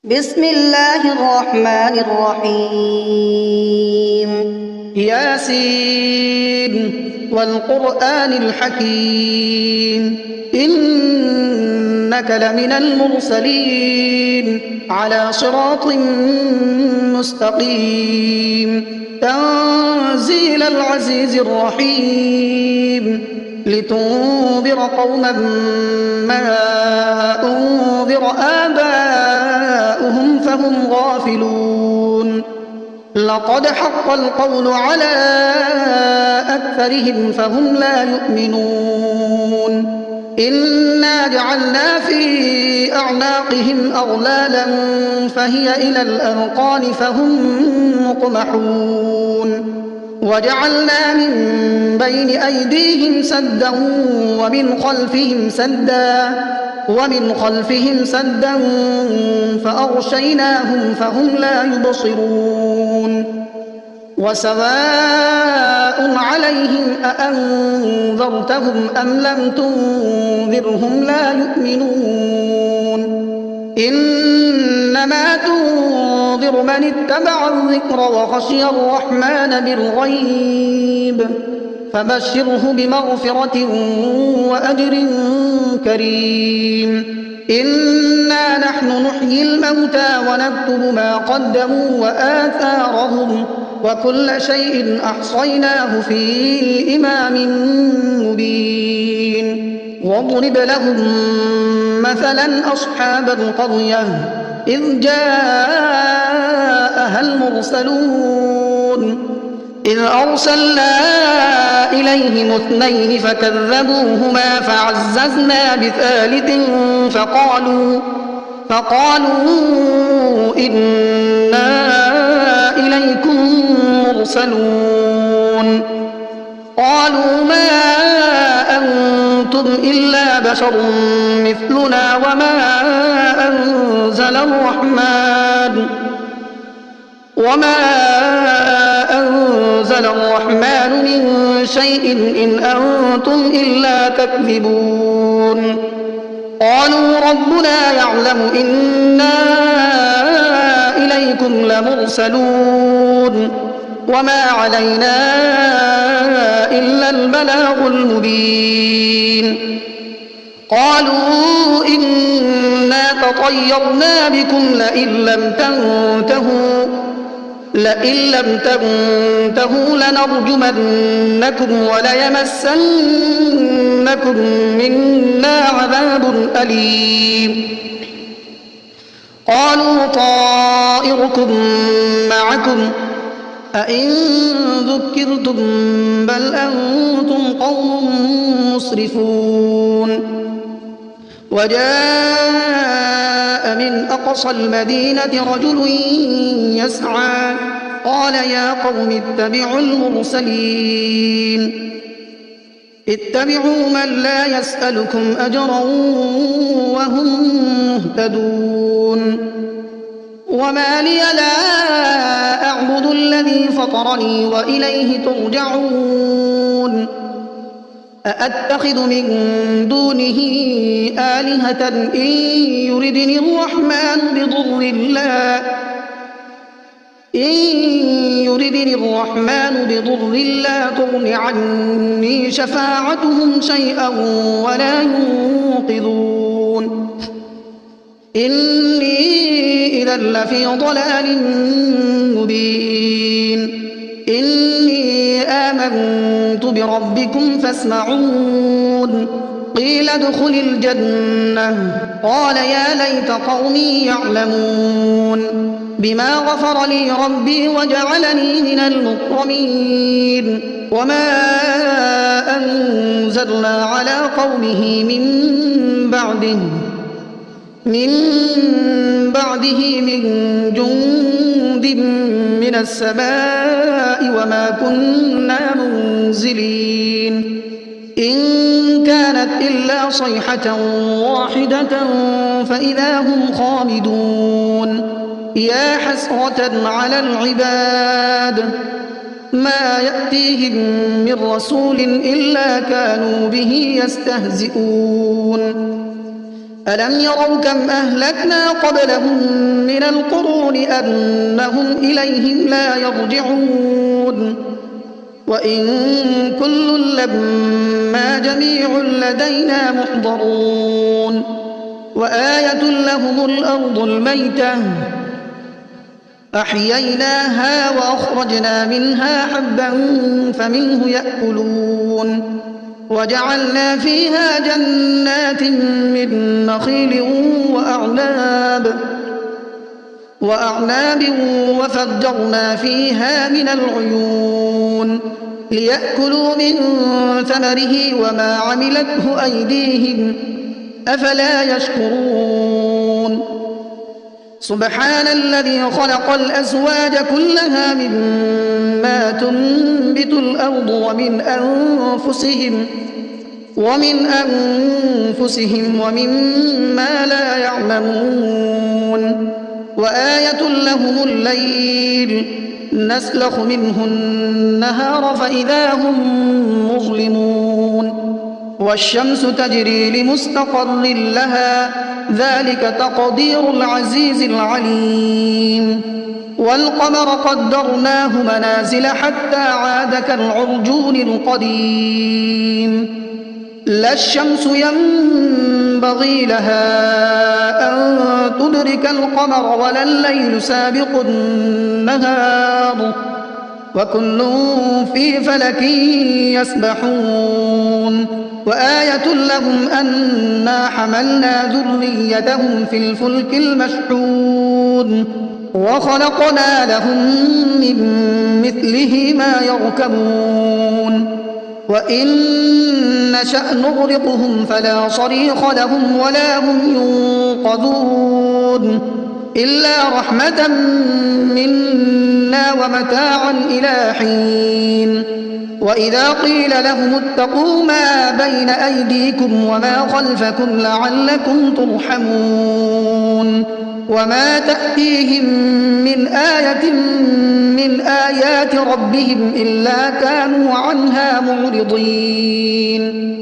بسم الله الرحمن الرحيم. ياسين والقرآن الحكيم إنك لمن المرسلين على صراط مستقيم تنزيل العزيز الرحيم لتنذر قوما ما أنذر آباؤهم فهم غافلون لقد حق القول على أكثرهم فهم لا يؤمنون إنا جعلنا في أعناقهم أغلالا فهي إلى الأذقان فهم مقمحون وجعلنا من بين أيديهم سدا ومن خلفهم سدا فأغشيناهم فهم لا يبصرون وسواء عليهم أأنذرتهم أم لم تنذرهم لا يؤمنون إنما تنذر من اتبع الذكر وخشي الرحمن بالغيب فبشره بمغفرة وأجر كريم إنا نحن نحيي الموتى ونكتب ما قدموا وآثارهم وكل شيء أحصيناه في إمام مبين واضرب لهم مثلا أصحاب القرية إذ جاءها المرسلون إذ أرسلنا إليهم اثنين فكذبوهما فعززنا بثالث فقالوا إنا إليكم مرسلون قالوا ما أنتم إلا بشر مثلنا وما أنزل الرحمن من شيء إن أنتم إلا تكذبون قالوا ربنا يعلم إنا إليكم لمرسلون وما علينا إلا البلاغ المبين قالوا إنا تطيرنا بكم لئن لم تنتهوا لنرجمنكم وليمسنكم منا عذاب أليم قالوا طائركم معكم أئن ذكرتم بل أنتم قوم مسرفون وجاء من أقصى المدينة رجل يسعى قال يا قوم اتبعوا المرسلين اتبعوا من لا يسألكم أجرا وهم مهتدون وما لي لا أعبد الذي فطرني وإليه ترجعون أأتخذ من دونه آلهة إن يردني الرحمن بضر لا تغن عني شفاعتهم شيئا ولا ينقذون إني إذا لفي ضلال مبين إني آمنت بربكم فاسمعون قيل ادخل الجنة قال يا ليت قومي يعلمون بما غفر لي ربي وجعلني من المكرمين وما أنزلنا على قومه من بعده من جند من السماء وما كنا منزلين إن كانت إلا صيحة واحدة فإذا هم خامدون يا حسرة على العباد ما يأتيهم من رسول إلا كانوا به يستهزئون ألم يروا كم أهلكنا قبلهم من القرون أنهم إليهم لا يرجعون وإن كل لما جميع لدينا محضرون وآية لهم الأرض الميتة أحييناها وأخرجنا منها حبا فمنه يأكلون وجعلنا فيها جنات من نخيل وأعناب وفجرنا فيها من العيون ليأكلوا من ثمره وما عملته أيديهم أفلا يشكرون سبحان الذي خلق الأزواج كلها مما تنبت الأرض ومن أنفسهم ومما لا يعلمون وآية لهم الليل نسلخ منه النهار فإذا هم مظلمون والشمس تجري لمستقر لها ذلك تقدير العزيز العليم والقمر قدرناه منازل حتى عاد كالعرجون القديم لا الشمس ينبغي لها أن تدرك القمر ولا الليل سابق النهار وكل في فلك يسبحون وآية لهم أنا حملنا ذريتهم في الفلك المشحون وخلقنا لهم من مثله ما يركبون وإن نشأ نغرقهم فلا صريخ لهم ولا هم ينقذون إلا رحمة منا ومتاعا إلى حين وإذا قيل لهم اتقوا ما بين أيديكم وما خلفكم لعلكم ترحمون وما تأتيهم من آية من آيات ربهم إلا كانوا عنها معرضين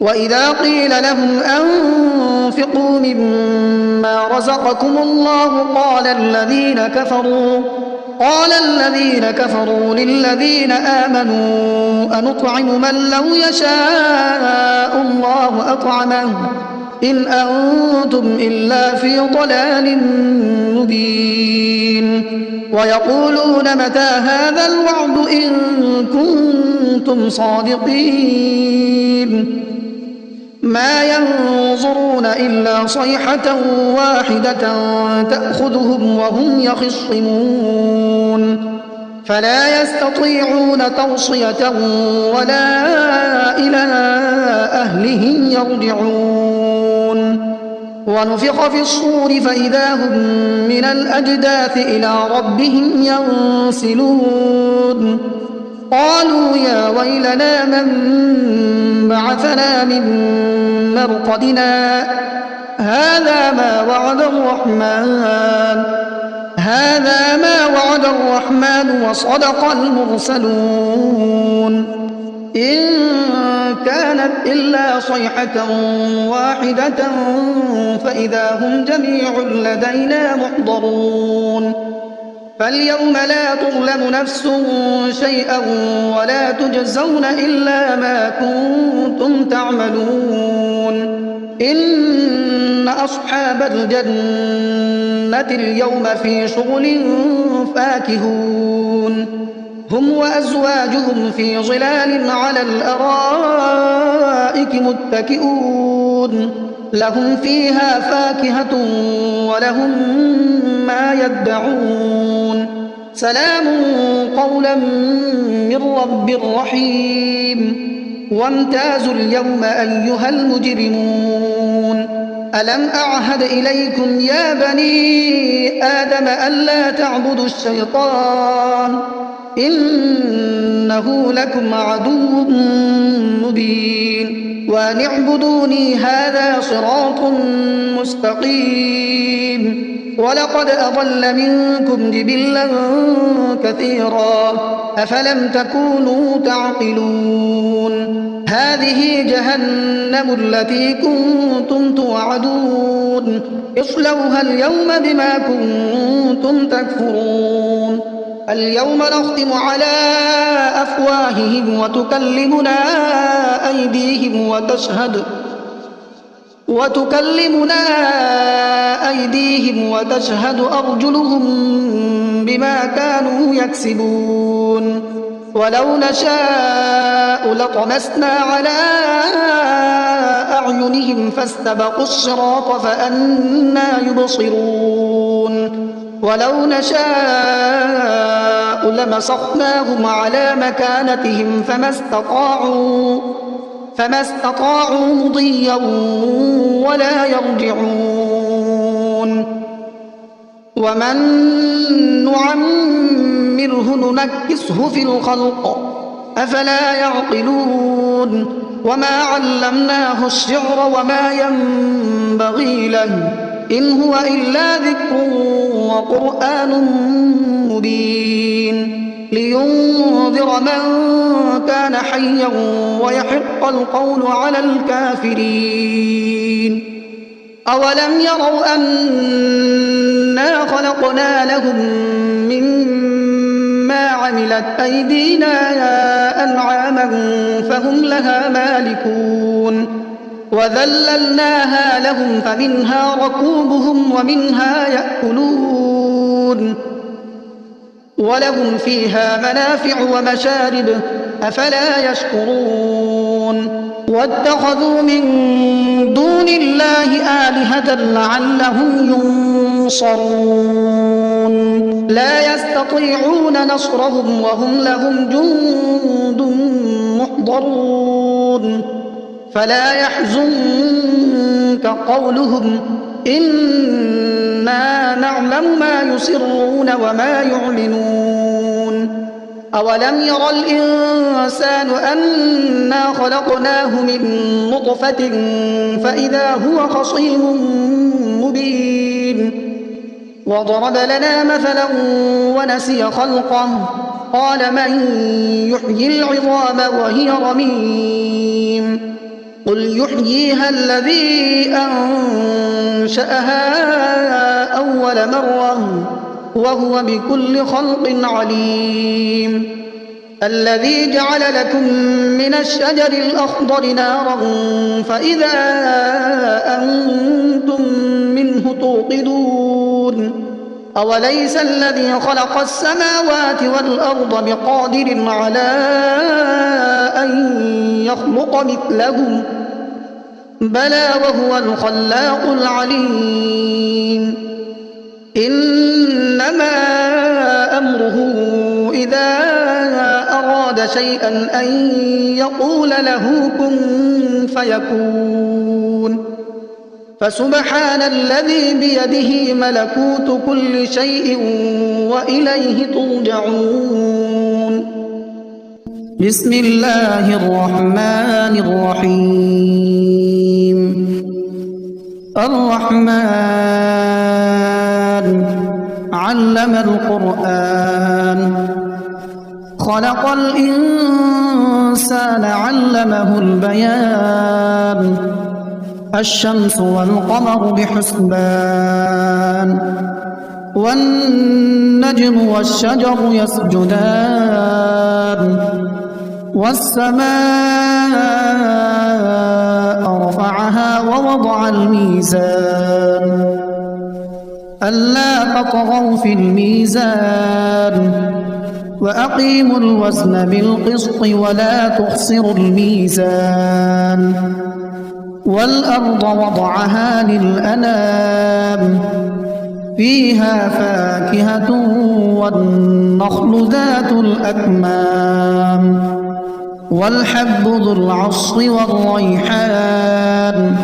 وإذا قيل لهم أنفقوا مما رزقكم الله قال الذين كفروا للذين آمنوا أنطعم من لو يشاء الله أطعمه إن أنتم إلا في ضلال مبين ويقولون متى هذا الوعد إن كنتم صادقين ما ينظرون إلا صيحة واحدة تأخذهم وهم يخصمون فلا يستطيعون توصية ولا إلى أهلهم يرجعون ونفخ في الصور فإذا هم من الأجداث إلى ربهم ينسلون قالوا يا ويلنا من بعثنا من مرقدنا هذا ما وعد الرحمن وصدق المرسلون إن كانت إلا صيحة واحدة فإذا هم جميع لدينا محضرون فاليوم لا تظلم نفس شيئا ولا تجزون إلا ما كنتم تعملون إن أصحاب الجنة اليوم في شغل فاكهون هم وأزواجهم في ظلال على الأرائك متكئون لهم فيها فاكهة ولهم ما يدعون سلام قولا من رب رحيم وامتازوا اليوم أيها المجرمون ألم أعهد إليكم يا بني آدم ألا تعبدوا الشيطان إنه لكم عدو مبين وأن اعبدوني هذا صراط مستقيم ولقد أضل منكم جبلا كثيرا أفلم تكونوا تعقلون هذه جهنم التي كنتم توعدون اصلوها اليوم بما كنتم تكفرون اليوم نختم على أفواههم وتكلمنا أيديهم وتشهد أرجلهم بما كانوا يكسبون ولو نشاء لطمسنا على أعينهم فاستبقوا الصراط فأنى يبصرون ولو نشاء لمسخناهم على مكانتهم فما استطاعوا مضيا ولا يرجعون ومن نعمره ننكسه في الخلق أفلا يعقلون وما علمناه الشعر وما ينبغي له إن هو إلا ذكر وقرآن مبين لينذر من كان حيا ويحق القول على الكافرين أولم يروا أنا خلقنا لهم مما عملت أيدينا أنعاما فهم لها مالكون وذللناها لهم فمنها ركوبهم ومنها يأكلون ولهم فيها منافع ومشارب أفلا يشكرون واتخذوا من دون الله آلهة لعلهم ينصرون لا يستطيعون نصرهم وهم لهم جند محضرون فلا يحزنك قولهم إنا نعلم ما يسرون وما يعلنون أولم ير الإنسان أنا خلقناه من نطفة فإذا هو خصيم مبين وضرب لنا مثلا ونسي خلقه قال من يحيي العظام وهي رميم قل يحييها الذي أنشأها أول مرة وهو بكل خلق عليم الذي جعل لكم من الشجر الأخضر نارا فإذا أنتم منه توقدون أوليس الذي خلق السماوات والأرض بقادر على أن يخلق مثلهم بلى وهو الخلاق العليم إنما أمره إذا أراد شيئا أن يقول له كن فيكون فسبحان الذي بيده ملكوت كل شيء وإليه ترجعون بسم الله الرحمن الرحيم الرحمن علم القرآن خلق الإنسان علمه البيان الشمس والقمر بحسبان والنجم والشجر يسجدان والسماء رفعها ووضع الميزان ألا تطغوا في الميزان وأقيموا الوزن بالقسط ولا تخسروا الميزان والأرض وضعها للأنام فيها فاكهة والنخل ذات الأكمام والحب ذو العصف والريحان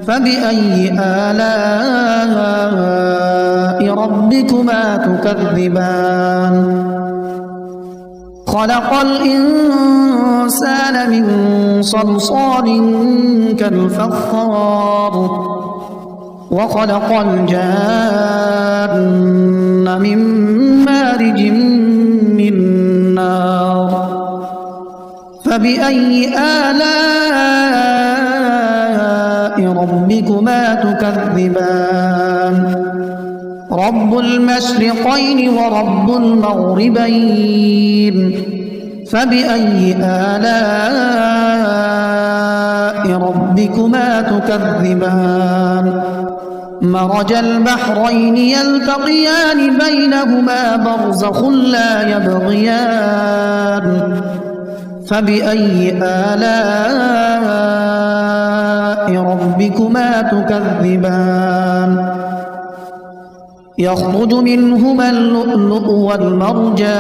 فبأي آلاء ربكما تكذبان خلق الإنسان من صلصال كالفخار وخلق الجان من مارج من نار فبأي آلاء رب المشرقين ورب المغربين فبأي آلاء ربكما تكذبان مرج البحرين يلتقيان بينهما برزخ لا يبغيان فبأي آلاء ربكما تكذبان يخرج منهما اللؤلؤ والمرجان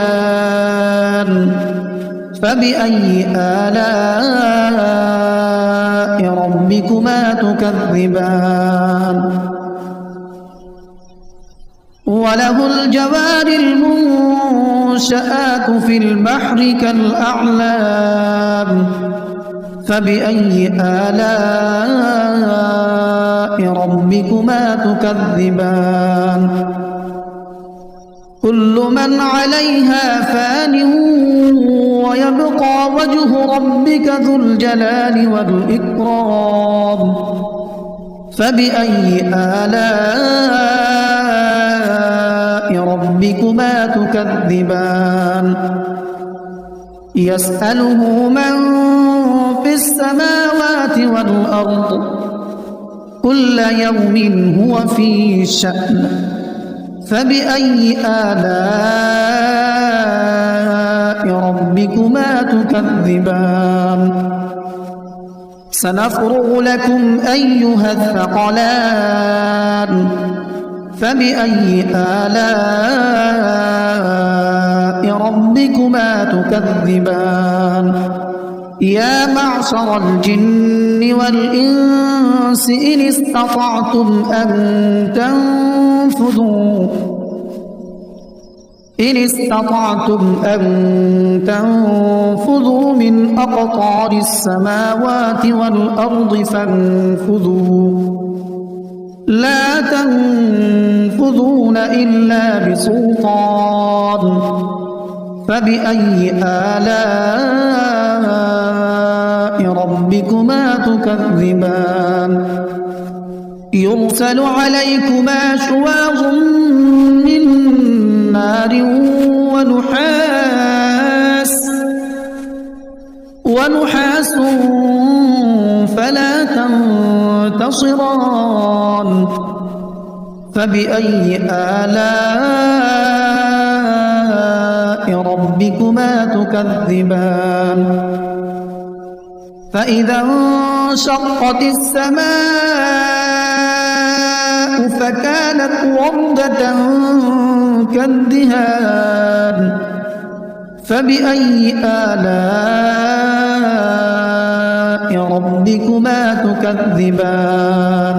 فبأي آلاء ربكما تكذبان وله الجوار المنشآت في البحر كالأعلام فبأي آلاء ربكما تكذبان كل من عليها فان ويبقى وجه ربك ذو الجلال والإكرام فبأي آلاء ربكما تكذبان يسأله من في السماوات والأرض كل يوم هو في شأن فبأي آلاء ربكما تكذبان سنفرغ لكم أيها الثقلان فبأي آلاء ربكما تكذبان يا معشر الجن والإنس إن استطعتم أن تنفذوا من أقطار السماوات والأرض فانفذوا لا تنفذون إلا بسلطان فبأي آلاء ربكما تكذبان يرسل عليكما شواظ من نار ونحاس فلا تنتصران فبأي آلاء ربكما تكذبان فإذا انشقت السماء فكانت وردة كالدهان فبأي آلاء ربكما تكذبان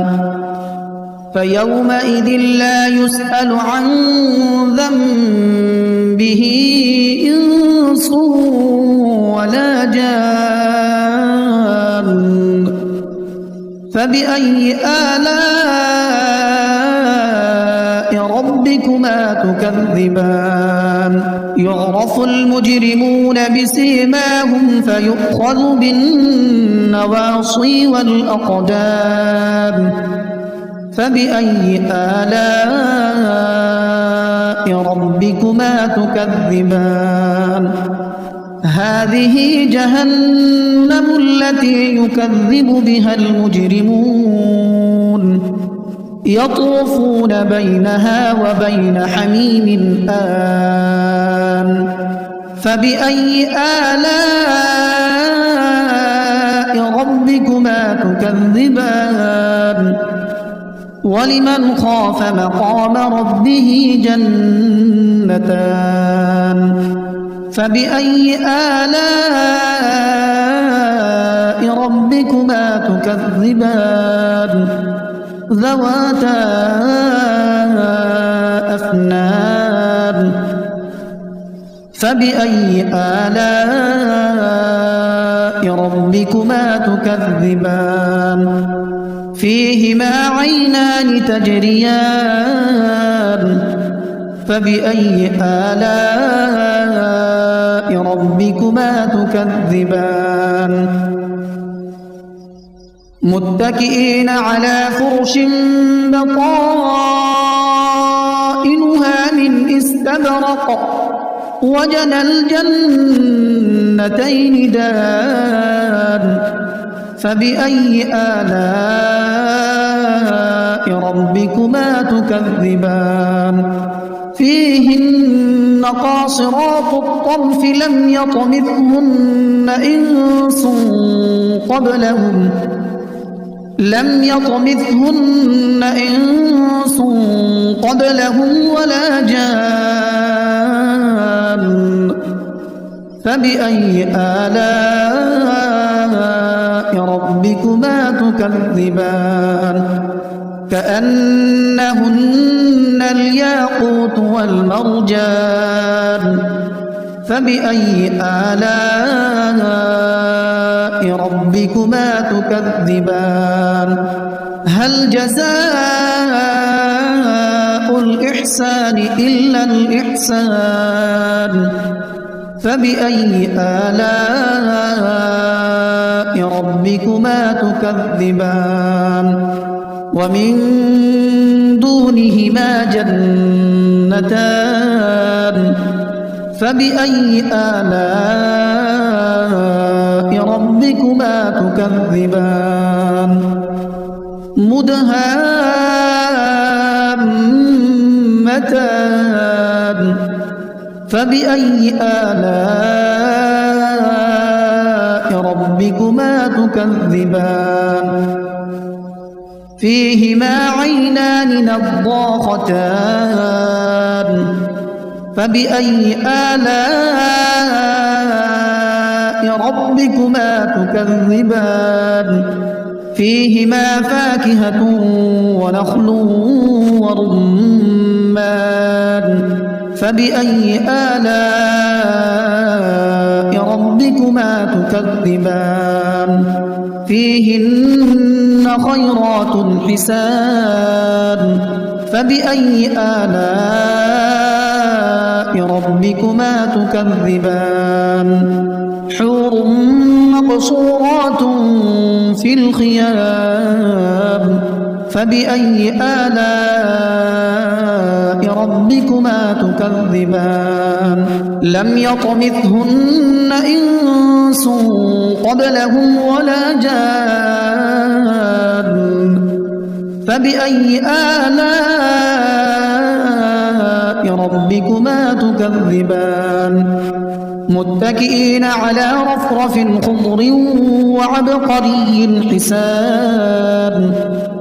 فيومئذ لا يسأل عن ذنبه إنس ولا جان فبأي آلاء ربكما تكذبان يعرف المجرمون بسيماهم فيؤخذ بالنواصي والأقدام فبأي آلاء ربكما تكذبان هذه جهنم التي يكذب بها المجرمون يطوفون بينها وبين حميم آن فبأي آلاء ربكما تكذبان ولمن خاف مقام ربه جنتان فبأي آلاء ربكما تكذبان ذواتا أفنان فبأي آلاء ربكما تكذبان فيهما عينان تجريان فبأي آلاء ربكما تكذبان متكئين على فرش بطائنها استبرق وجنى الجنتين دان فبأي آلاء ربكما تكذبان فيهن قاصرات الطرف لم يطمثهن إنس قبلهم ولا جان فبأي آلاء ربكما تكذبان كأنهن الياقوت والمرجان فبأي آلاء ربكما تكذبان هل جزاء الإحسان إلا الإحسان فبأي آلاء ربكما تكذبان ومن دونهما جنتان فبأي آلاء ربكما تكذبان مدهامتان فبأي آلاء ربكما تكذبان فيهما عينان نضاختان فبأي آلاء ربكما تكذبان فيهما فاكهة ونخل ورمان فبأي آلاء ربكما تكذبان فيهن خيرات حسان فبأي آلاء ربكما تكذبان حور مقصورات في الخيام فبأي آلاء ربكما تكذبان لم يطمثهن إنس قبلهم ولا جان فبأي آلاء ربكما تكذبان متكئين على رفرف خضر وعبقري حسان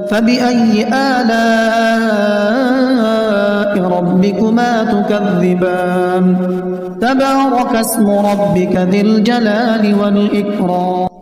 فبأي آلاء ربكما تكذبان تبارك اسم ربك ذي الجلال والإكرام